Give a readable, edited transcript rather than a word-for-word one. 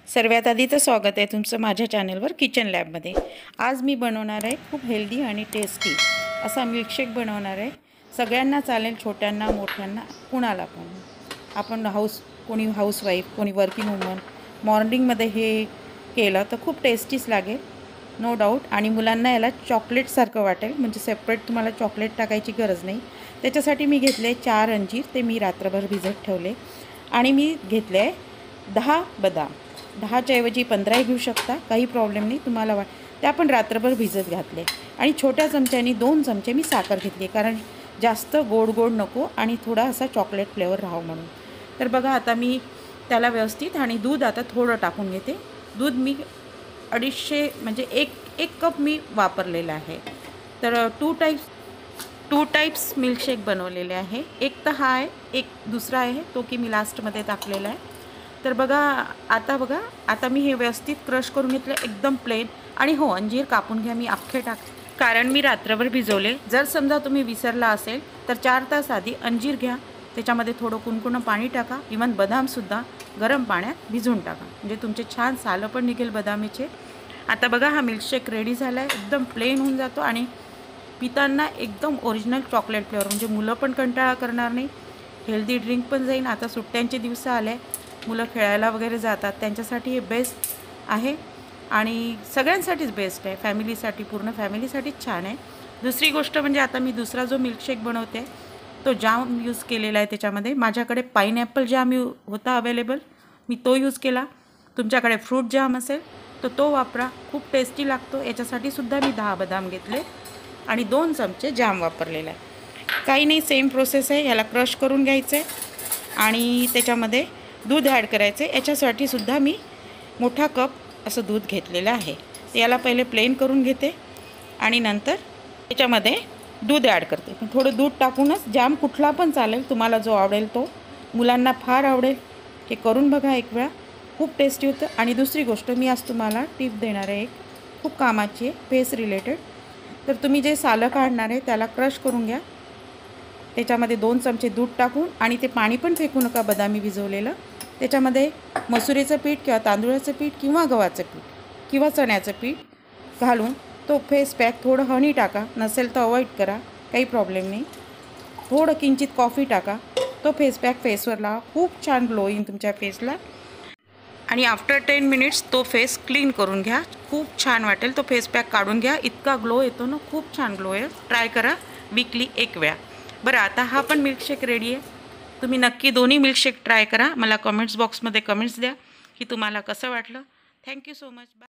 सर्वात आधी तर स्वागत आहे तुमचं माझ्या चॅनलवर किचन लॅबमध्ये। आज मी बनवणार आहे खूप हेल्दी आणि टेस्टी असा मिल्कशेक बनवणार आहे। सगळ्यांना चालेल, छोट्यांना मोठ्यांना कुणाला पण। आपण कोणी हाऊसवाईफ, कोणी वर्किंग वुमन मॉर्निंगमध्ये हे केलं तर खूप टेस्टीच लागेल, नो डाऊट। आणि मुलांना याला चॉकलेटसारखं वाटेल, म्हणजे सेपरेट तुम्हाला चॉकलेट टाकायची गरज नाही। त्याच्यासाठी मी घेतले 4 अंजीर, ते मी रात्रभर भिजत ठेवले। आणि मी घेतले 10 बदाम। 10च्या ऐवजी 15 घेऊ शकता, काही प्रॉब्लेम नाही तुम्हाला ते आपण रात्रभर भिजत घातले। आणि छोट्या चमच्यानी 2 चमचे मी साखर घेतली, कारण जास्त गोड गोड नको आणि थोडा असा चॉकलेट फ्लेवर राहावं म्हणून। तर बघा आता मी त्याला व्यवस्थित, आणि दूध आता थोडं टाकून घेते। दूध मी 250 म्हणजे एक कप मी वापरलेला आहे। तर टू टाइप्स मिल्कशेक बनवलेले आहे। एक तर हा आहे, एक दुसरा आहे तो की मी लास्टमध्ये टाकलेला आहे। तर बघा आता मी हे व्यवस्थित क्रश करून घेतलं, एकदम प्लेन। आणि हो, अंजीर कापून घ्या, मी अख्खे कारण मी रात्रभर भिजवले। जर समजा तुम्ही विसरला असेल तर 4 तास आधी अंजीर घ्या, त्याच्यामध्ये थोडं कुणकुणं पाणी टाका, इवन बदामसुद्धा गरम पाण्यात भिजवून टाका, म्हणजे तुमचे छान सालं पण निघेल बदामीचे। आता बघा हा मिल्कशेक रेडी झाला आहे, एकदम प्लेन होऊन जातो आणि पितांना एकदम ओरिजिनल चॉकलेट फ्लेवर, म्हणजे मुलं पण कंटाळा करणार नाही, हेल्दी ड्रिंक पण जाईल। आता सुट्ट्यांचे दिवस आले, मुलं खेळायला वगैरे जातात, त्यांच्यासाठी हे बेस्ट आहे आणि सगळ्यांसाठीच बेस्ट आहे, फॅमिलीसाठी, पूर्ण फॅमिलीसाठीच छान आहे। दुसरी गोष्ट म्हणजे आता मी दुसरा जो मिल्कशेक बनवते तो जाम यूज केलेला आहे त्याच्यामध्ये। माझ्याकडे पाईनॲपल जाम होता अवेलेबल, मी तो यूज केला। तुमच्याकडे फ्रूट जाम असेल तर तो वापरा, खूप टेस्टी लागतो। याच्यासाठी सुद्धा मी 10 बदाम घेतले आणि 2 चमचे जाम वापरलेला आहे। काही नाही, सेम प्रोसेस आहे। याला क्रश करून घ्यायचं आहे आणि त्याच्यामध्ये दूध ॲड करायचं आहे। याच्यासाठी सुद्धा मी मोठा कप असं दूध घेतलेलं आहे। याला पहिले प्लेन करून घेते आणि नंतर त्याच्यामध्ये दूध ॲड करते। थोडं दूध टाकूनच, जाम कुठला पण चालेल, तुम्हाला जो आवडेल तो, मुलांना फार आवडेल। हे करून बघा एक वेळा, खूप टेस्टी होतं। आणि दुसरी गोष्ट मी आज तुम्हाला टिप देणार आहे, एक खूप कामाची आहे, फेस रिलेटेड। तर तुम्ही जे सालं काढणार आहे त्याला क्रश करून घ्या, त्याच्यामध्ये 2 चमचे दूध टाकून, आणि ते पाणी पण फेकू नका बदामी भिजवलेलं। त्याच्यामध्ये मसुरीचं पीठ किंवा तांदूळाचं पीठ किंवा गव्हाचं पीठ किंवा चण्याचं पीठ घालून तो फेस पॅक, थोडं हनी टाका, नसेल तर अवॉइड करा, काही प्रॉब्लेम नाही। थोडं किंचित कॉफी टाका, तो फेस पॅक फेसवर लावा, खूप छान ग्लो येईल तुमच्या फेसला। आणि आफ्टर 10 मिनिट्स तो फेस क्लीन करून घ्या, खूप छान वाटेल। तो फेस पॅक काढून घ्या, इतका ग्लो येतो ना, खूप छान ग्लो आहे। ट्राय करा वीकली 1 वेळा। बरं, आता हा पण मिल्कशेक रेडी आहे। तुम्ही नक्की दोन्ही मिल्कशेक ट्राय करा, मला कमेंट्स बॉक्समध्ये कमेंट्स द्या की तुम्हाला कसं वाटलं। Thank you so much, bye.